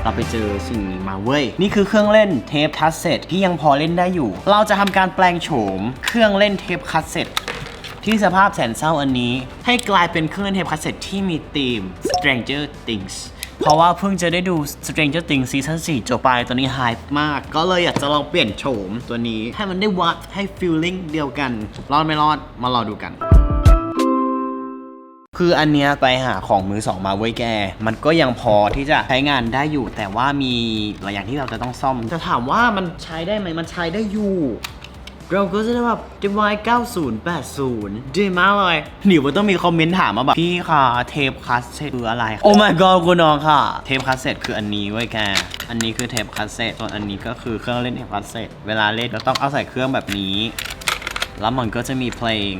เราไปเจอสิ่งนี้มาเว้ยนี่คือเครื่องเล่นเทปคัสเซ็ตที่ยังพอเล่นได้อยู่เราจะทำการแปลงโฉมเครื่องเล่นเทปคัสเซ็ตที่สภาพแสนเศร้าอันนี้ให้กลายเป็นเครื่องเล่นเทปคัสเซ็ตที่มีธีม Stranger Things เพราะว่าเพิ่งจะได้ดู Stranger Things ซีซั่น 4 จบไปตอนนี้ไฮป์มากก็เลยอยากจะลองเปลี่ยนโฉมตัวนี้ให้มันได้วัดให้ฟีลลิ่งเดียวกันรอดไม่รอดมารอดูกันคืออันเนี้ยไปหาของมือสองมาไว้แกมันก็ยังพอที่จะใช้งานได้อยู่แต่ว่ามีหลายอย่างที่เราจะต้องซ่อมจะถามว่ามันใช้ได้ไหมมันใช้ได้อยู่เราก็จะได้แบบ device 9080 ดีมากเลยเดี๋ยวมันต้องมีคอมเมนต์ถามมาแบบพี่ค่ะเทปคัสเซ็ตคืออะไรโอ้ my god คุณน้องค่ะเทปคัสเซ็ตคืออันนี้ไว้แกอันนี้คือเทปคัสเซ็ตส่วนอันนี้ก็คือเครื่องเล่นเทปคัสเซ็ตเวลาเล่นเราต้องเอาใส่เครื่องแบบนี้แล้วมันก็จะมีเพลง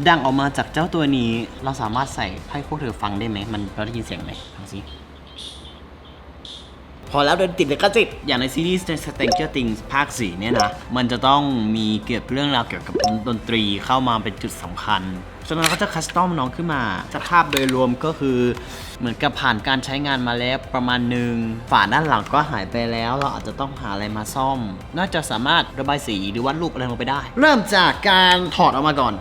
ดังออกมาจากเจ้าตัวนี้เราสามารถใส่ให้พวกเธอฟังได้ไหมมันเราได้ยินเสียงไหมฟังสิพอแล้วโดนติดเลยก็จิตอย่างในซีรีส์ Stranger Things ภาค 4 เนี่ยนะมันจะต้องมีเกี่ยวกับเรื่องราวเกี่ยวกับดนตรีเข้ามาเป็นจุดสำคัญฉะนั้นเราก็จะคัสตอมน้องขึ้นมาสภาพโดยรวมก็คือเหมือนกับผ่านการใช้งานมาแล้วประมาณหนึ่งฝาด้านหลังก็หายไปแล้วเราอาจจะต้องหาอะไรมาซ่อมน่าจะสามารถระบายสีหรือวาดรูปอะไรลงไปได้เริ่มจากการถอดออกมาก่อน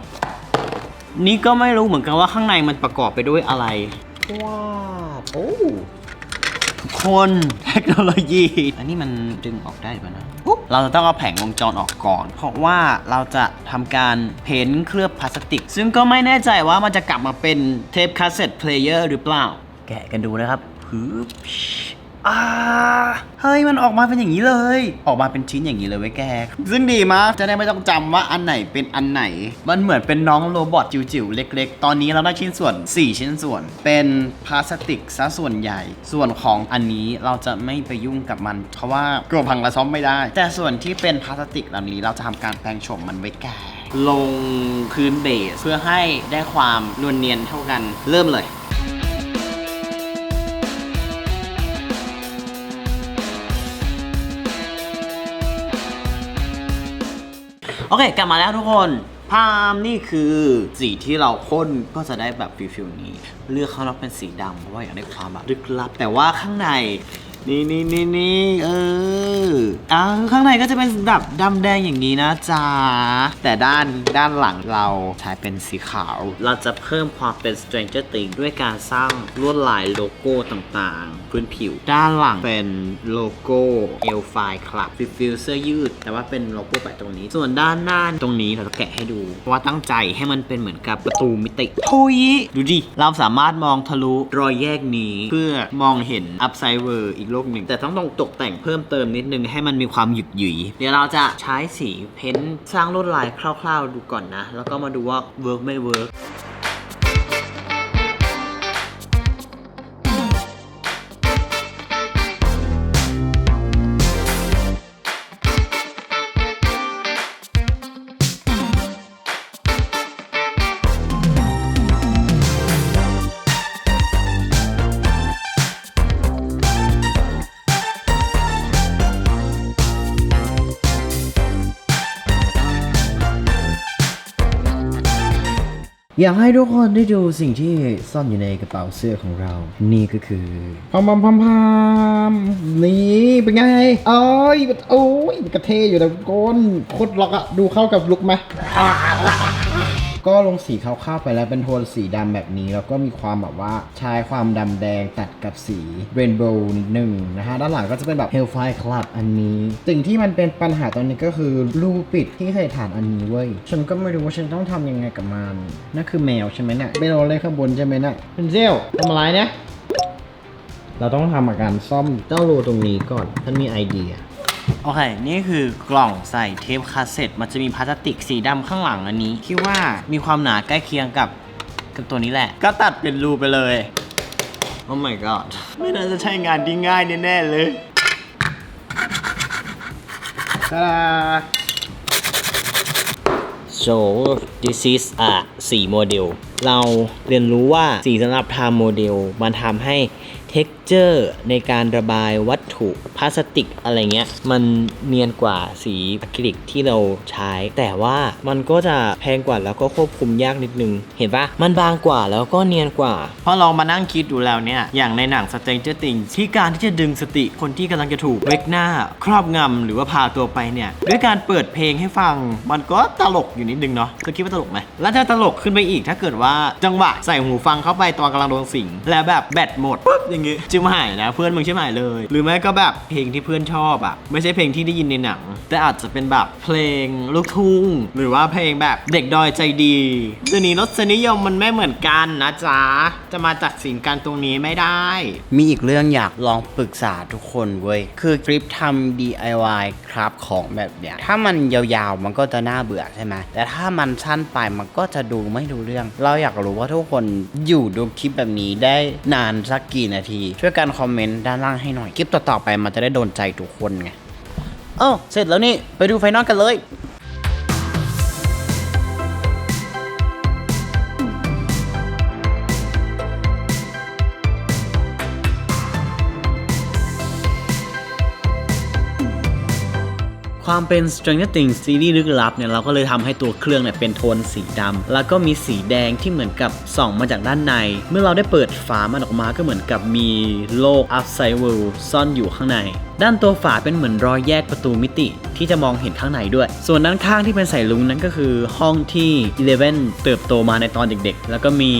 นี่ก็ไม่รู้เหมือนกันว่าข้างในมันประกอบไปด้วยอะไรว้าวโอ้ทุกคนเทคโนโลยีอันนี้มันดึงออกได้ป่ะนะเราจะต้องเอาแผงวงจรออกก่อนเพราะว่าเราจะทำการเพ้นท์เคลือบพลาสติกซึ่งก็ไม่แน่ใจว่ามันจะกลับมาเป็นเทปคาสเซ็ตเพลเยอร์หรือเปล่าแกะกันดูนะครับเฮ้ยมันออกมาเป็นอย่างนี้เลยออกมาเป็นชิ้นอย่างนี้เลยเว้ยแกซึ่งดีมากจะได้ไม่ต้องจำว่าอันไหนเป็นอันไหนมันเหมือนเป็นน้องโรบอทจิ๋วๆเล็กๆตอนนี้เราได้ชิ้นส่วน4ชิ้นส่วนเป็นพลาสติกซะส่วนใหญ่ส่วนของอันนี้เราจะไม่ไปยุ่งกับมันเพราะว่ากลัวพังและซ่อมไม่ได้แต่ส่วนที่เป็นพลาสติกเหล่านี้เราจะทำการแปลงโฉมมันไว้แกลงพื้นเบสเพื่อให้ได้ความนวลเนียนเท่ากันเริ่มเลยโอเคกลับมาแล้วทุกคนพามนี่คือสีที่เราพ่นก็จะได้แบบฟิลนี้เลือกข้างนอกเป็นสีดำเพราะว่าอยากได้ความแบบลึกลับแต่ว่าข้างในนี่ข้างในก็จะเป็นแบบดำแดงอย่างนี้นะจ๊ะแต่ด้านหลังเราใช้เป็นสีขาวเราจะเพิ่มความเป็น Stranger Things ด้วยการสร้างลวดลายโลโก้ต่างๆพื้นผิวด้านหลังเป็นโลโก้เอลไฟคลับฟิลเสื้อยืดแต่ว่าเป็นโลโก้แปะตรงนี้ส่วนด้านหน้าตรงนี้เราจะแกะให้ดูเพราะว่าตั้งใจให้มันเป็นเหมือนกับประตูมิติทุยดูดิเราสามารถมองทะลุรอยแยกนี้เพื่อมองเห็นอัพไซด์เวอร์อีกโลกหนึ่งแต่ต้องตกแต่งเพิ่มเติมนิดนึงให้มันมีความหยุดหยุยเดี๋ยวเราจะใช้สีเพ้นท์สร้างลวดลายคร่าวๆดูก่อนนะแล้วก็มาดูว่าเวิร์กไม่เวิร์กอยากให้ทุกคนได้ดูสิ่งที่ซ่อนอยู่ในกระเป๋าเสื้อของเรานี่ก็คือพามนี่เป็นไงโอ้ยกระเทอยู่แต่ก้นโคตรล็อกอะดูเข้ากับลุคไหมก็ลงสีขาวๆไปแล้วเป็นโทนสีดำแบบนี้แล้วก็มีความแบบว่าใช้ความดำแดงตัดกับสีเรนโบว์นิดนึงนะฮะด้านหลังก็จะเป็นแบบ Hellfire Club อันนี้สิ่งที่มันเป็นปัญหาตอนนี้ก็คือรูปิดที่ใส่ฐานอันนี้เว้ยฉันก็ไม่รู้ว่าฉันต้องทำยังไงกับมันนั่นคือแมวใช่ไหมเนี่ยเป็นอะไรข้างบนใช่ไหมเนี่ยเป็นเซลทำอะไรเนี่ยเราต้องทำอาการซ่อมเจ้ารูตรงนี้ก่อนฉันมีไอเดียโอเคนี่คือกล่องใส่เทปคาสเซ็ตมันจะมีพลาสติกสีดำข้างหลังอันนี้คิดว่ามีความหนาใกล้เคียงกับตัวนี้แหละก็ตัดเป็นรูไปเลยโอ้ my god ไม่น่าจะใช่งานที่ง่ายแน่ๆเลยตาดา so this is a สีโมเดลเราเรียนรู้ว่าสีสำหรับทำโมเดลมันทำให้ texture texture ในการระบายวัตถุพลาสติกอะไรเงี้ยมันเนียนกว่าสีอะคริลิกที่เราใช้แต่ว่ามันก็จะแพงกว่าแล้วก็ควบคุมยากนิดนึงเห็นปะมันบางกว่าแล้วก็เนียนกว่าเพราะเรามานั่งคิดดูแล้วเนี่ยอย่างในหนัง Stranger Things ที่การที่จะดึงสติคนที่กำลังจะถูกเวกหน้าครอบงำหรือว่าพาตัวไปเนี่ยด้วยการเปิดเพลงให้ฟังมันก็ตลกอยู่นิดนึงเนาะจะคิดว่าตลกไหมแล้วจะตลกขึ้นไปอีกถ้าเกิดว่าจังหวะใส่หูฟังเข้าไปตอนกำลังโดนสิงแล้วแบบแบตหมดปุ๊บอย่างงี้ชิบหายนะเพื่อนมึงชิบหายเลยหรือไม่ก็แบบเพลงที่เพื่อนชอบอ่ะไม่ใช่เพลงที่ได้ยินในหนังแต่อาจจะเป็นแบบเพลงลูกทุ่งหรือว่าเพลงแบบเด็กดอยใจดีเดี๋ยวนี้รสนิยมมันไม่เหมือนกันนะจ๊ะจะมาตัดสินกันตรงนี้ไม่ได้ มีอีกเรื่องอยากลองปรึกษาทุกคนเว้ยคือคลิปทำ DIY ครับของแบบเนี้ยถ้ามันยาวๆมันก็จะน่าเบื่อใช่ไหมแต่ถ้ามันสั้นไปมันก็จะดูไม่รู้เรื่องเราอยากรู้ว่าทุกคนอยู่ดูคลิปแบบนี้ได้นานสักกี่นาทีช่วยกันคอมเมนต์ด้านล่างให้หน่อยคลิปต่อๆไปมันจะได้โดนใจทุกคนไงเสร็จแล้วนี่ไปดูไฟนอลกันเลยความเป็น Stranger Things ซีรีส์ลึกลับเนี่ยเราก็เลยทำให้ตัวเครื่องเนี่ยเป็นโทนสีดำแล้วก็มีสีแดงที่เหมือนกับส่องมาจากด้านในเมื่อเราได้เปิดฝามันออกมาก็เหมือนกับมีโลก Upside World ซ่อนอยู่ข้างในด้านตัวฝาเป็นเหมือนรอยแยกประตูมิติที่จะมองเห็นข้างในด้วยส่วนด้านข้างที่เป็นสายลุงนั้นก็คือห้องที่Elevenเติบโตมาในตอนเด็กๆแล้วก็มี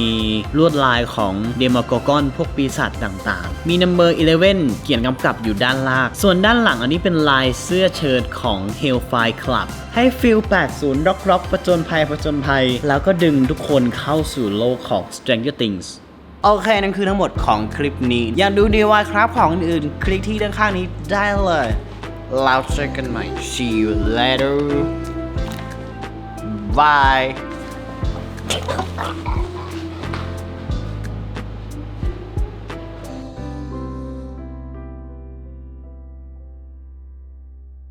ลวดลายของเดโมโกกอนพวกปีศาจต่างๆมี Number 11 เขียนกำกับอยู่ด้านล่างส่วนด้านหลังอันนี้เป็นลายเสื้อเชิ้ตของ Hellfire Club ให้ฟิล80ร็อกๆประจนภัยแล้วก็ดึงทุกคนเข้าสู่โลกของ Stranger Thingsโอเคนั่นคือทั้งหมดของคลิปนี้อยากดู DIY ครับของอื่นคลิกที่ด้านข้างนี้ได้เลยแล้วเจอกันใหม่ See you later Bye